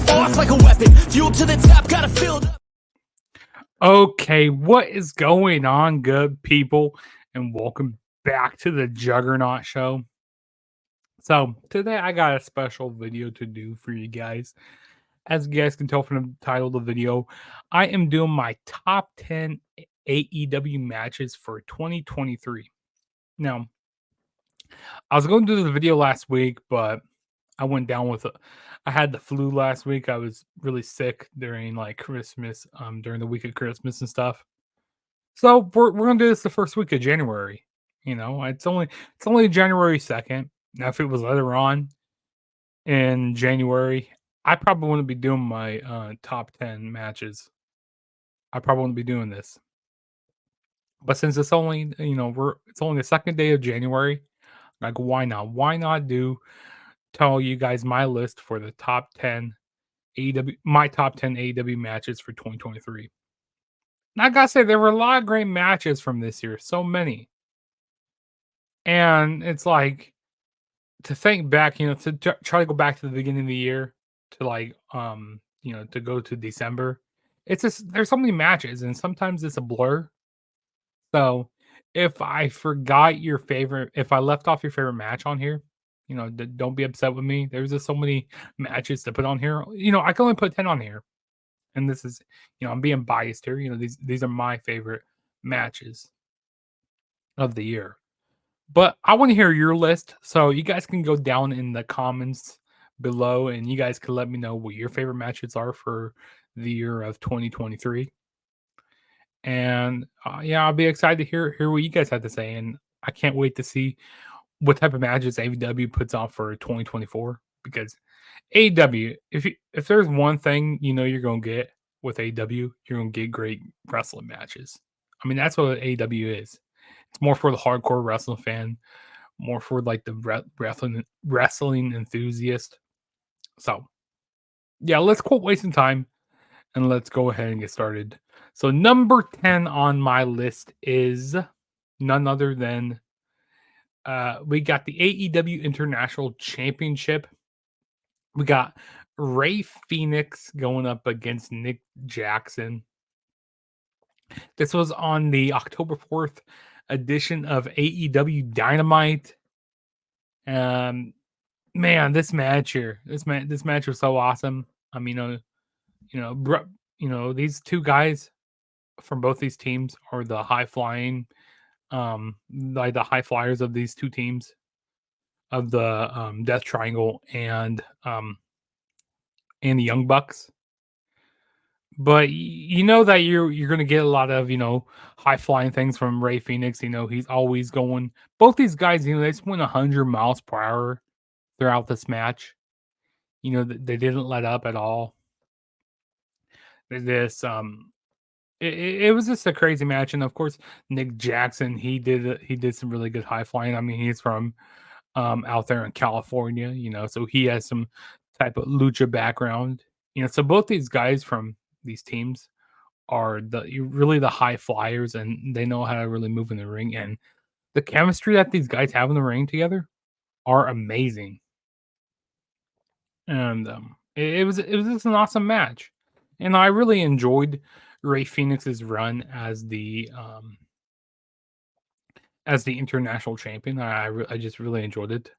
Off like a weapon, fuel to the top, gotta fill up. Okay, what is going on, good people? And welcome back to the Juggernaut Show. So, today I got a special video to do for you guys. As you guys can tell from the title of the video, I am doing my top 10 AEW matches for 2023. Now, I was going to do the video last week, but I went down with I had the flu last week. I was really sick during like Christmas, during the week of Christmas and stuff. So we're gonna do this the first week of January. You know, it's only January 2nd. Now, if it was later on in January, I probably wouldn't be doing my top 10 matches. I probably wouldn't be doing this. But since it's only it's only the second day of January, like why not? Why not tell you guys my list for the top 10 my top 10 AEW matches for 2023. And I gotta say, there were a lot of great matches from this year, so many. And it's like to think back, to try to go back to the beginning of the year to to go to December. It's just there's so many matches, and sometimes it's a blur. So if I forgot your favorite, if I left off your favorite match on here, don't be upset with me. There's just so many matches to put on here. I can only put 10 on here, and this is, I'm being biased here. These are my favorite matches of the year. But I want to hear your list, so you guys can go down in the comments below, and you guys can let me know what your favorite matches are for the year of 2023. And yeah, I'll be excited to hear what you guys have to say, and I can't wait to see what type of matches AEW puts on for 2024. Because AEW, if there's one thing you're gonna get with AEW, you're gonna get great wrestling matches. I mean, that's what AEW is. It's more for the hardcore wrestling fan, more for like the wrestling enthusiast. So, yeah, let's quit wasting time and let's go ahead and get started. So, number 10 on my list is none other than we got the AEW International Championship. We got Ray Phoenix going up against Nick Jackson. This was on the October 4th edition of AEW Dynamite. Man, this match was so awesome. I mean, these two guys from both these teams are the high flying, like the high flyers of these two teams of the Death Triangle and the Young Bucks. But you know that you're gonna get a lot of high flying things from Ray Phoenix. He's always going. Both these guys, they just went 100 miles per hour throughout this match. They didn't let up at all. This it was just a crazy match, and of course Nick Jackson he did some really good high flying. I mean, he's from out there in California, so he has some type of lucha background. So both these guys from these teams are really the high flyers, and they know how to really move in the ring. And the chemistry that these guys have in the ring together are amazing. And it was just an awesome match, and I really enjoyed Ray Phoenix's run as the international champion. I just really enjoyed it.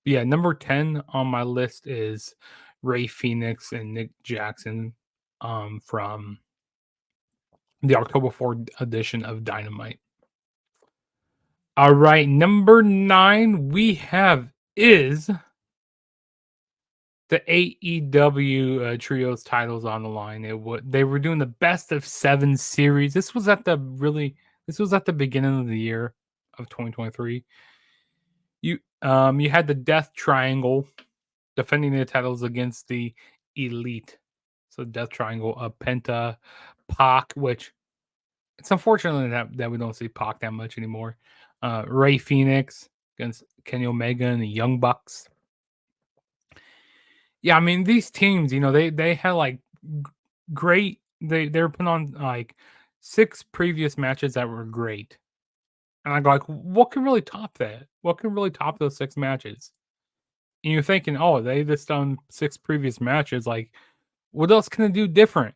But yeah, number 10 on my list is Ray Phoenix and Nick Jackson from the October 4th edition of Dynamite. All right, number 9 we have is the AEW Trios titles on the line. They were doing the best of 7 series. This was at the beginning of the year of 2023. You had the Death Triangle defending their titles against the Elite. So Death Triangle of Penta, Pac, which it's unfortunate that we don't see Pac that much anymore. Ray Phoenix against Kenny Omega and the Young Bucks. Yeah, I mean these teams, they had like great. They were putting on like 6 previous matches that were great, and I go like, what can really top that? What can really top those 6 matches? And you're thinking, oh, they just done 6 previous matches. Like, what else can they do different?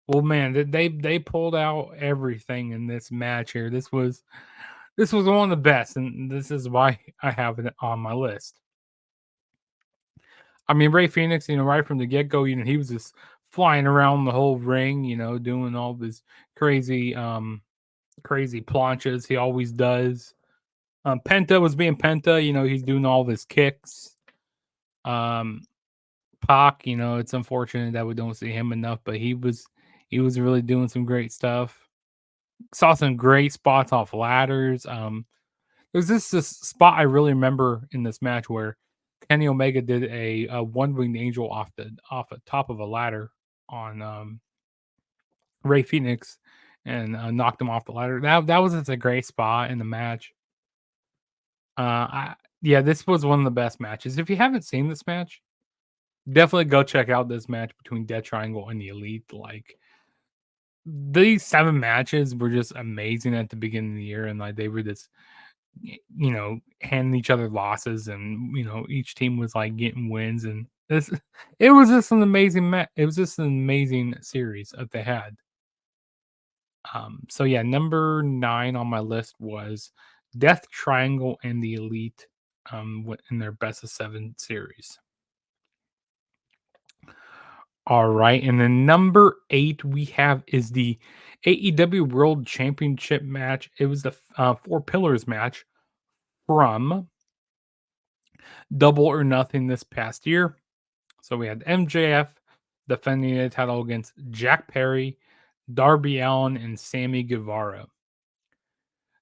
Well, man, they pulled out everything in this match here. This was one of the best, and this is why I have it on my list. I mean, Ray Phoenix, right from the get go, he was just flying around the whole ring, doing all this crazy, crazy planches he always does. Penta was being Penta, he's doing all his kicks. Um, Pac, it's unfortunate that we don't see him enough, but he was really doing some great stuff. Saw some great spots off ladders. There's this spot I really remember in this match where Kenny Omega did a one winged angel off the top of a ladder on Ray Phoenix and knocked him off the ladder. That was just a great spot in the match. Yeah, this was one of the best matches. If you haven't seen this match, definitely go check out this match between Death Triangle and the Elite. Like, these 7 matches were just amazing at the beginning of the year, and like they were just handing each other losses, and each team was like getting wins, and this it was just an amazing it was just an amazing series that they had. So yeah, number 9 on my list was Death Triangle and the Elite in their best of 7 series. All right, and then number 8 we have is the AEW World Championship match. It was the 4 Pillars match from Double or Nothing this past year. So we had MJF defending the title against Jack Perry, Darby Allin, and Sammy Guevara.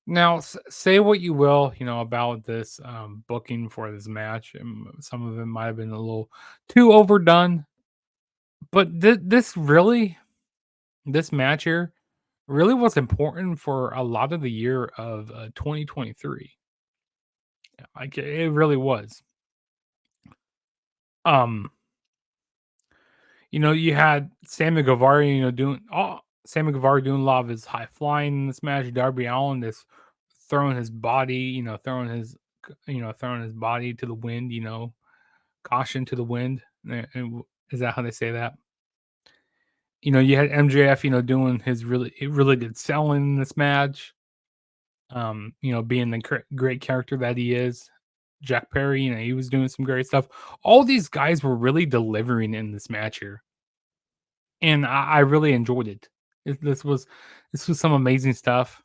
Now, say what you will, about this booking for this match. Some of it might have been a little too overdone, but this match here really was important for a lot of the year of 2023. Like, it really was. You had Sammy Guevara, Sammy Guevara doing a lot of his high flying in this match. Darby Allin just throwing his body, throwing his body to the wind. Caution to the wind. Is that how they say that? You had MJF, doing his really good selling in this match. Being the great character that he is. Jack Perry, he was doing some great stuff. All these guys were really delivering in this match here, and I really enjoyed it. This was some amazing stuff.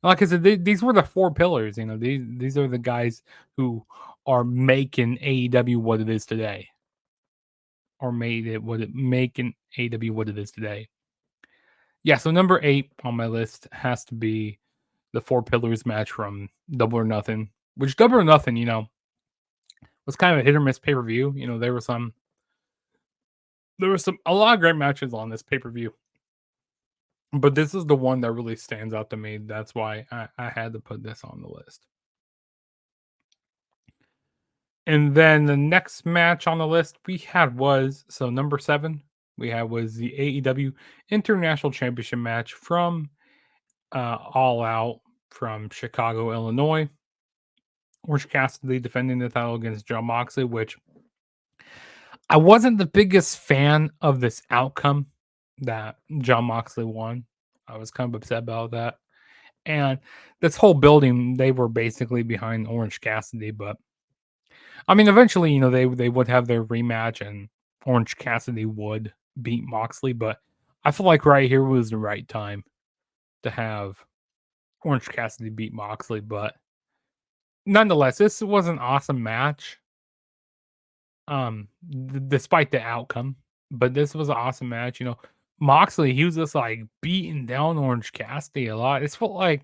Like I said, these were the 4 pillars. These are the guys who are making AEW what it is today, or making AEW what it is today. Yeah, so number 8 on my list has to be the 4 pillars match from Double or Nothing, which Double or Nothing, was kind of a hit or miss pay per view. There were a lot of great matches on this pay per view, but this is the one that really stands out to me. That's why I had to put this on the list. And then the next match on the list we had was number 7. Was the AEW International Championship match from All Out from Chicago, Illinois. Orange Cassidy defending the title against Jon Moxley, which I wasn't the biggest fan of this outcome that Jon Moxley won. I was kind of upset about that. And this whole building, they were basically behind Orange Cassidy, but I mean, eventually, they would have their rematch and Orange Cassidy would beat Moxley, but I feel like right here was the right time to have Orange Cassidy beat Moxley, but nonetheless, this was an awesome match. Despite the outcome, but this was an awesome match. Moxley, he was just like beating down Orange Cassidy a lot. It's kind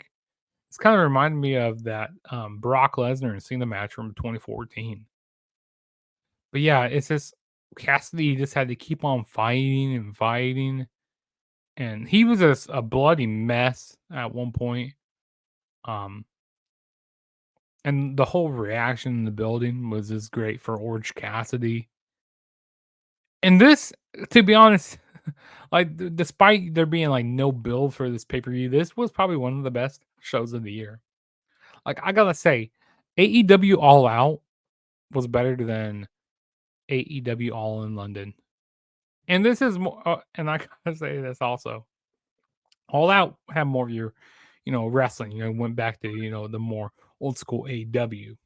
of reminded me of that Brock Lesnar and Cena match from 2014. But yeah, it's just Cassidy just had to keep on fighting and fighting, and he was just a bloody mess at one point. And the whole reaction in the building was just great for Orange Cassidy. And this, to be honest, like despite there being like no build for this pay-per-view, this was probably one of the best shows of the year. Like, I gotta say, AEW All Out was better than AEW All in London. And this is more, and I gotta say this also. All Out had more of your, wrestling. Went back to the more old school AEW,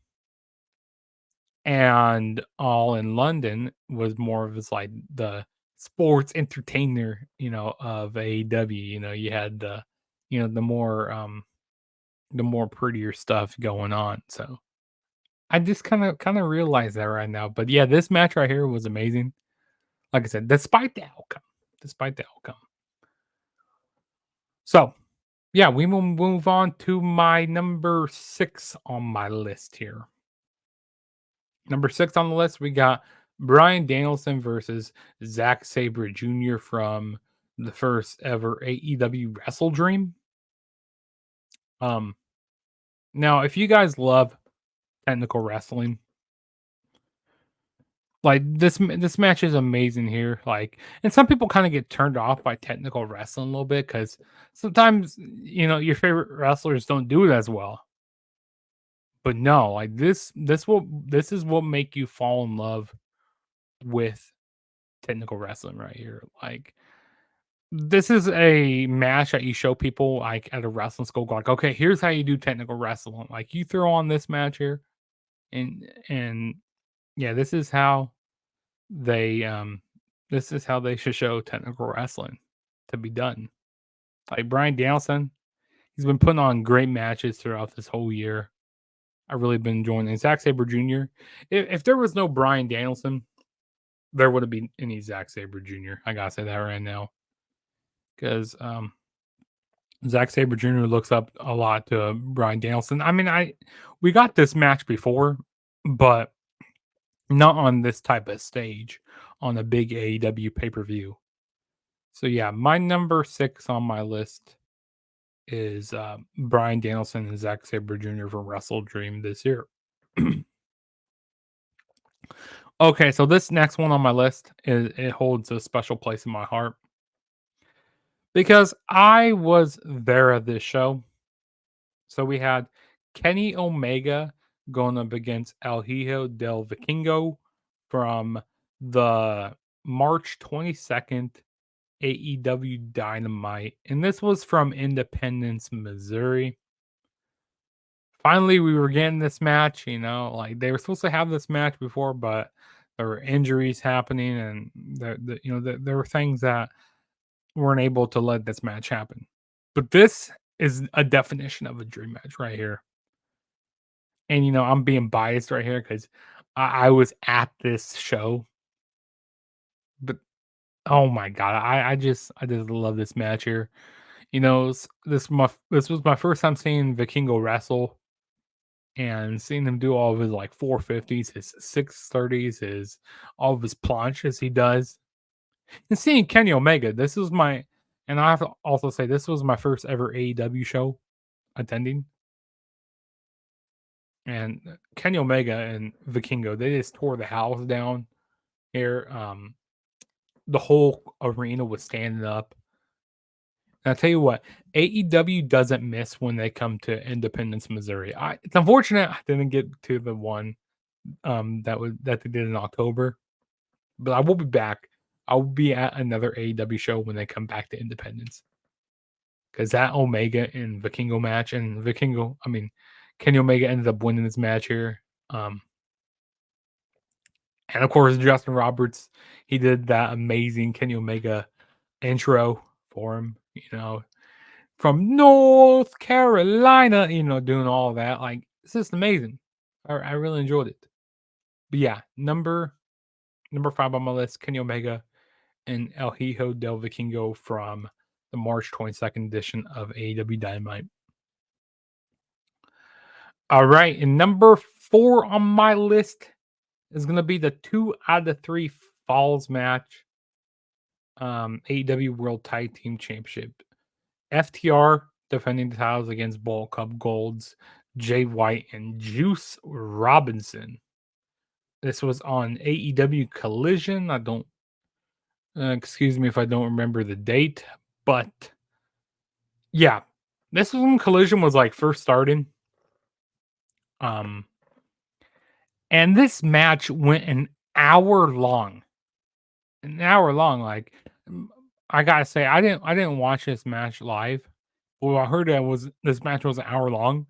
and All in London was more of this like the sports entertainer, of AEW. You had the more prettier stuff going on. So I just kind of realized that right now. But yeah, this match right here was amazing. Like I said, despite the outcome, despite the outcome. So yeah, we will move on to my number 6 on my list here. Number 6 on the list, we got Bryan Danielson versus Zack Sabre Jr. from the first ever AEW Wrestle Dream. Um, Now, if you guys love technical wrestling, like this match is amazing here. Like, and some people kind of get turned off by technical wrestling a little bit because sometimes your favorite wrestlers don't do it as well. But no, like this is what make you fall in love with technical wrestling right here. Like this is a match that you show people like at a wrestling school, like, okay, here's how you do technical wrestling. Like you throw on this match here, and yeah, they um this is how they should show technical wrestling to be done. Like Bryan Danielson, he's been putting on great matches throughout this whole year. I've really been enjoying it. Zack Sabre Jr. If there was no Bryan Danielson, there wouldn't be any Zack Sabre Jr. I gotta say that right now. Because Zack Sabre Jr. looks up a lot to Bryan Danielson. I mean, we got this match before, but not on this type of stage on a big AEW pay-per-view. So yeah, my number 6 on my list is Bryan Danielson and Zack Sabre Jr. from Wrestle Dream this year. Okay, so this next one on my list it holds a special place in my heart because I was there at this show. So we had Kenny Omega going up against El Hijo del Vikingo from the March 22nd AEW Dynamite. And this was from Independence, Missouri. Finally, we were getting this match, like they were supposed to have this match before, but there were injuries happening and there were things that weren't able to let this match happen. But this is a definition of a dream match right here. And I'm being biased right here because I was at this show, but oh my god, I just love this match here. This was my first time seeing Vikingo wrestle and seeing him do all of his like 450s, his 630s, his all of his planches he does, and seeing Kenny Omega. And I have to also say this was my first ever AEW show attending. And Kenny Omega and Vikingo, they just tore the house down here. The whole arena was standing up. And I tell you what, AEW doesn't miss when they come to Independence, Missouri. It's unfortunate I didn't get to the one that they did in October, but I will be back. I will be at another AEW show when they come back to Independence. Because that Omega and Vikingo match, and Kenny Omega ended up winning this match here. And of course, Justin Roberts, he did that amazing Kenny Omega intro for him, from North Carolina, doing all that. Like, it's just amazing. I really enjoyed it. But yeah, number 5 on my list, Kenny Omega and El Hijo del Vikingo from the March 22nd edition of AEW Dynamite. All right, and number 4 on my list is going to be the 2 out of 3 falls match. AEW World Tag Team Championship. FTR defending the titles against Bullet Club Gold's Jay White and Juice Robinson. This was on AEW Collision. I don't excuse me if I don't remember the date, but yeah, this was when Collision was like first starting. Um And this match went an hour long. An hour long. Like, mm, I gotta say, I didn't watch this match live. Well, I heard that was this match was an hour long.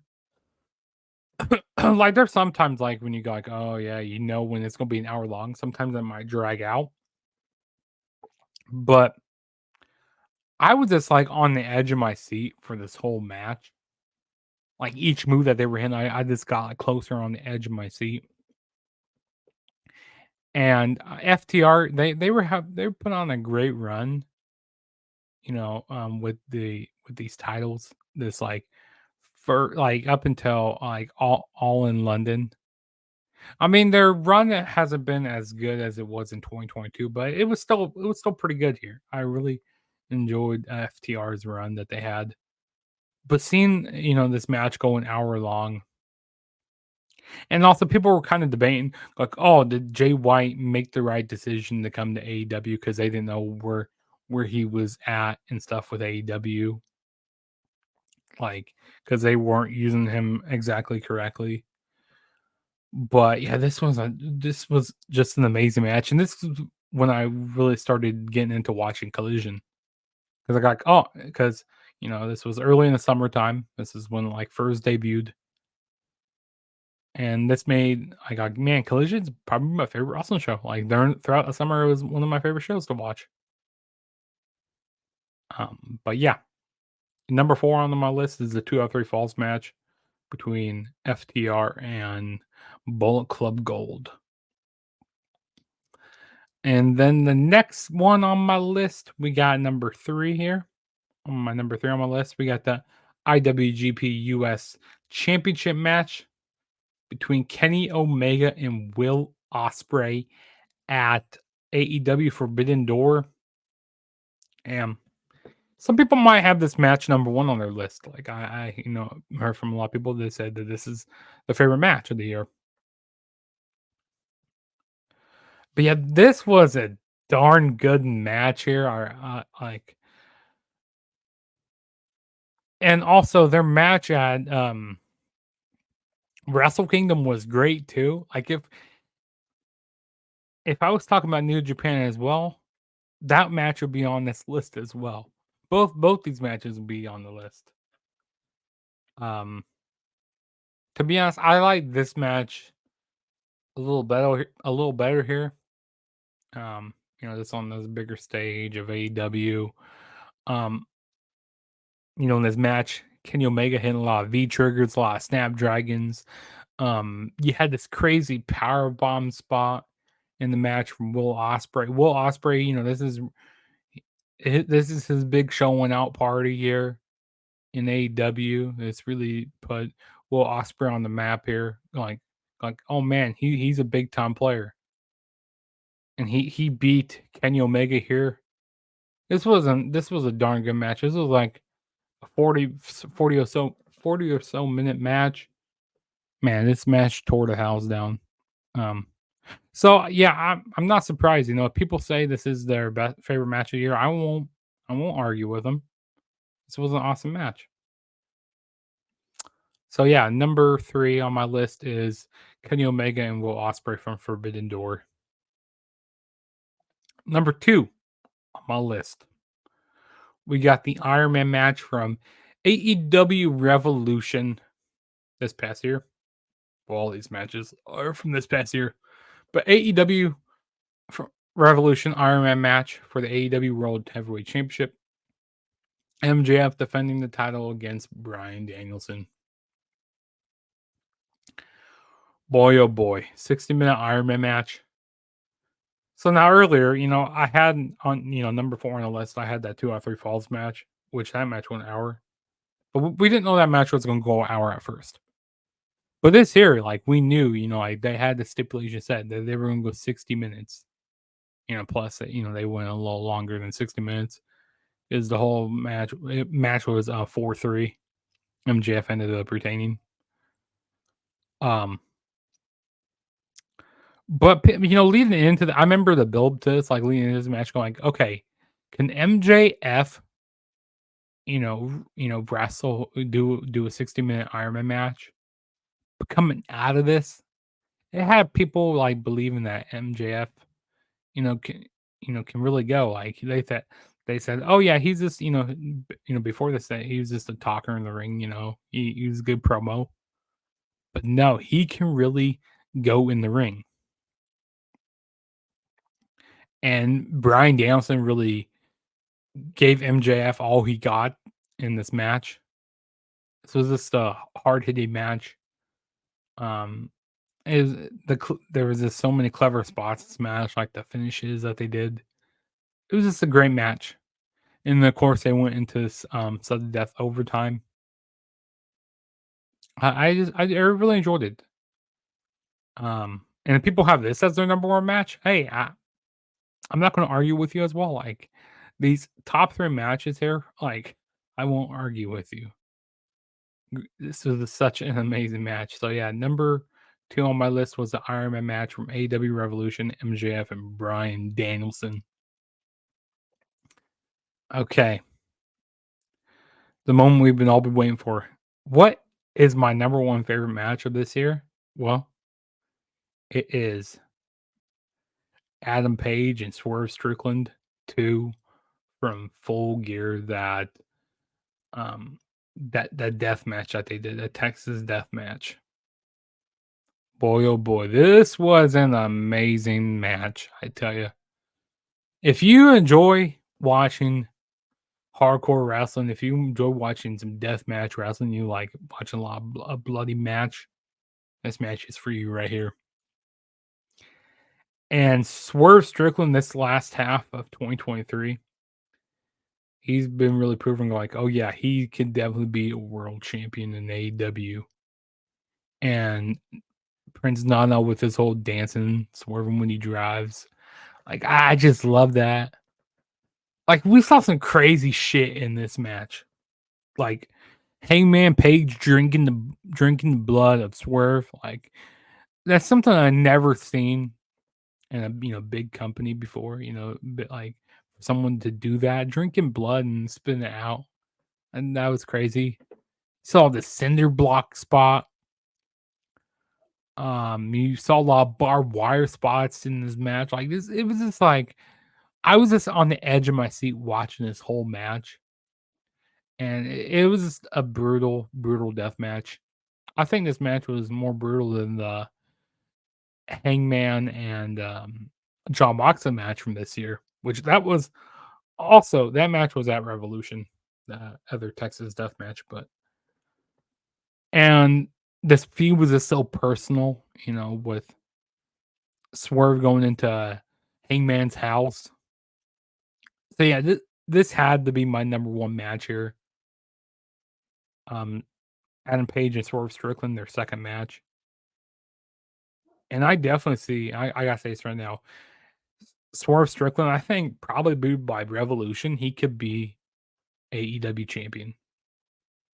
Like, there's sometimes like when you go like, oh yeah, you know when it's gonna be an hour long. Sometimes it might drag out, but I was just like on the edge of my seat for this whole match. Like each move that they were in, I just got like closer on the edge of my seat. And FTR, they put on a great run, with these titles. This like for like up until like all in London. I mean, their run hasn't been as good as it was in 2022, but it was still pretty good here. I really enjoyed FTR's run that they had. But seeing, this match go an hour long, and also people were kind of debating, like, oh, did Jay White make the right decision to come to AEW because they didn't know where he was at and stuff with AEW, like because they weren't using him exactly correctly. But yeah, this was just an amazing match, and this is when I really started getting into watching Collision because I got because this was early in the summertime. This is when like first debuted, and this made I got man Collision's probably my favorite wrestling show. Like throughout the summer, it was one of my favorite shows to watch. But yeah, number 4 on my list is the 203 Falls match between FTR and Bullet Club Gold. And then the next one on my list, we got number 3 here. On my number 3 on my list, we got the IWGP US Championship match between Kenny Omega and Will Ospreay at AEW Forbidden Door. And some people might have this match number 1 on their list. Like I heard from a lot of people that said that this is their favorite match of the year. But yeah, this was a darn good match here. And also their match at Wrestle Kingdom was great too. Like if I was talking about New Japan as well, that match would be on this list as well. Both these matches would be on the list. Um to be honest, I like this match a little better here. That's on this bigger stage of AEW. Um, in this match, Kenny Omega hitting a lot of V triggers, a lot of snapdragons. You had this crazy power bomb spot in the match from Will Ospreay. Will Ospreay, this is his big showing out party here in AEW. It's really put Will Ospreay on the map here. Like oh man, he's a big time player, and he beat Kenny Omega here. This was a darn good match. This was like a 40 or so minute match. Man, this match tore the house down. Um, so yeah, I'm not surprised. If people say this is their best favorite match of the year, I won't argue with them. This was an awesome match. So yeah, number 3 on my list is Kenny Omega and Will Ospreay from Forbidden Door. Number 2 on my list, we got the Iron Man match from AEW Revolution this past year. Well, all these matches are from this past year, but AEW Revolution Iron Man match for the AEW World Heavyweight Championship. MJF defending the title against Bryan Danielson. Boy, oh boy, 60-minute Iron Man match. So now earlier, I had on number 4 on the list, I had that 2 out of 3 falls match, which that match went an hour, but we didn't know that match was going to go an hour at first. But this here, like we knew, like they had the stipulation set that they were going to go 60 minutes. Plus that they went a little longer than 60 minutes. Is the whole match was 4-3. MJF ended up retaining. But leading into I remember the build to this, like leading into this match, going like, okay, can MJF, wrestle, do a 60-minute Iron Man match? But coming out of this, it had people like believing that MJF, can can really go. Like they said, oh yeah, he's just before this that he was just a talker in the ring. He was a good promo, but no, he can really go in the ring. And Brian Danielson really gave MJF all he got in this match. This was just a hard hitting match. Um, there was just so many clever spots in this match, like the finishes that they did. It was just a great match. And of course, they went into sudden death overtime. I really enjoyed it. And if people have this as their number one match, hey, I'm not going to argue with you as well. Like these top three matches here, like I won't argue with you. This was such an amazing match. So yeah, number two on my list was the Iron Man match from AEW Revolution, MJF and Brian Danielson. Okay, the moment we've all been waiting for. What is my number one favorite match of this year? Well, it is Adam Page and Swerve Strickland 2 from Full Gear, um that death match that they did, the Texas death match. Boy, oh boy, this was an amazing match, I tell you. If you enjoy watching hardcore wrestling, if you enjoy watching some death match wrestling, you like watching a lot of a bloody match, this match is for you right here. And Swerve Strickland, this last half of 2023, he's been really proving like, oh yeah, he could definitely be a world champion in AEW. And Prince Nana with his whole dancing, swerving when he drives. Like, I just love that. Like, we saw some crazy shit in this match. Like, Hangman Page drinking the blood of Swerve. Like, that's something I never seen in a big company before. But like someone to do that, drinking blood and spitting it out, and that was crazy. Saw the cinder block spot. You saw a lot of barbed wire spots in this match. Like this, it was just like I was just on the edge of my seat watching this whole match, and it was just a brutal, brutal death match. I think this match was more brutal than the Hangman and John Moxley match from this year, which that was also that match was at Revolution, the other Texas death match, and this feud was just so personal, with Swerve going into Hangman's house. So yeah, this had to be my number one match here. Um, Adam Page and Swerve Strickland, their second match, and I definitely see. I gotta say this right now, Swerve Strickland. I think probably by Revolution, he could be AEW champion.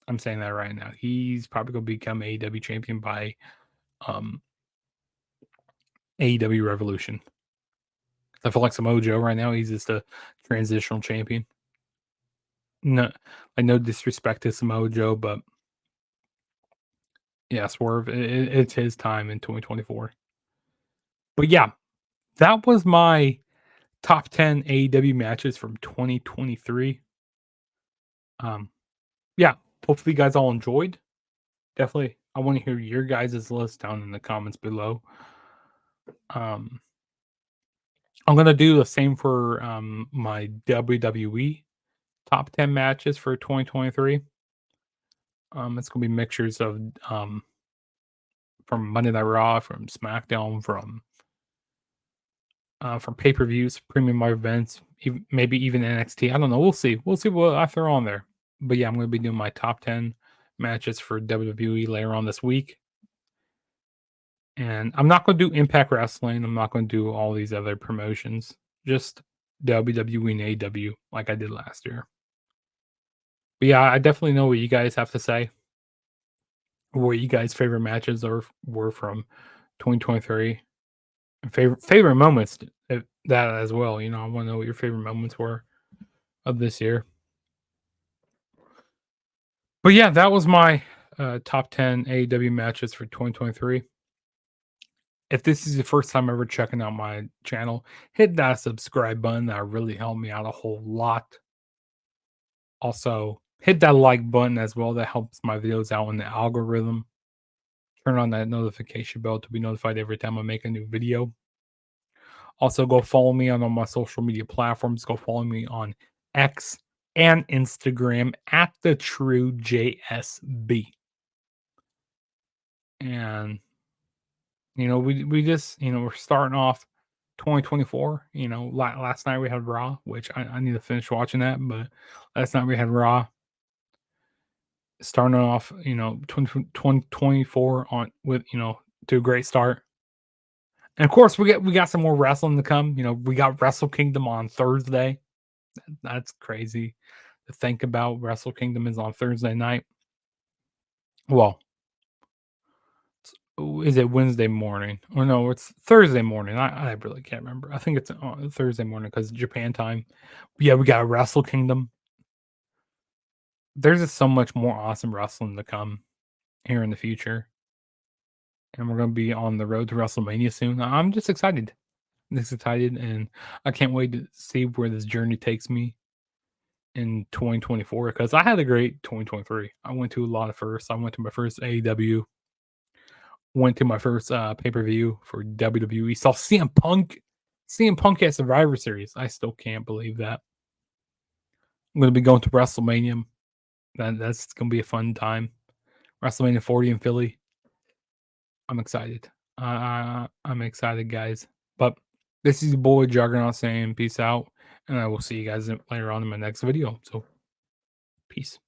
I'm saying that right now. He's probably gonna become AEW champion by um AEW Revolution. I feel like Samoa Joe right now, he's just a transitional champion. No, like no disrespect to Samoa Joe, but yeah, Swerve, it's his time in 2024. But yeah, that was my top 10 AEW matches from 2023. Um, yeah, hopefully you guys all enjoyed. Definitely, I want to hear your guys' list down in the comments below. Um, I'm gonna do the same for my WWE top 10 matches for 2023. It's gonna be mixtures of from Monday Night Raw, from SmackDown, from pay-per-views, premium live events, maybe even NXT. I don't know. We'll see. We'll see what I throw on there. But yeah, I'm gonna be doing my top 10 matches for WWE later on this week. And I'm not gonna do Impact Wrestling. I'm not gonna do all these other promotions. Just WWE and AEW like I did last year. But yeah, I definitely know what you guys have to say. What you guys' favorite matches were from 2023. And favorite moments, that as well. I want to know what your favorite moments were of this year. But yeah, that was my top 10 AEW matches for 2023. If this is the first time ever checking out my channel, hit that subscribe button. That really helped me out a whole lot. Also, hit that like button as well. That helps my videos out in the algorithm. Turn on that notification bell to be notified every time I make a new video. Also, go follow me on all my social media platforms. Go follow me on X and Instagram at the True JSB. And we just we're starting off 2024. Last night we had Raw, which I need to finish watching that, but last night we had Raw. Starting off, 2024 on with to a great start. And of course, we got some more wrestling to come. We got Wrestle Kingdom on Thursday. That's crazy to think about. Wrestle Kingdom is on Thursday night. Well, is it Wednesday morning? Or no, it's Thursday morning. I really can't remember. I think it's Thursday morning because Japan time. Yeah, we got Wrestle Kingdom. There's just so much more awesome wrestling to come here in the future. And we're going to be on the road to WrestleMania soon. I'm just excited. And I can't wait to see where this journey takes me in 2024 because I had a great 2023. I went to a lot of firsts. I went to my first AEW, went to my first pay-per-view for WWE. Saw CM Punk at Survivor Series. I still can't believe that. I'm going to be going to WrestleMania. That's going to be a fun time. WrestleMania 40 in Philly. I'm excited. I'm excited, guys. But this is your boy Juggernaut saying peace out, and I will see you guys later on in my next video. So, peace.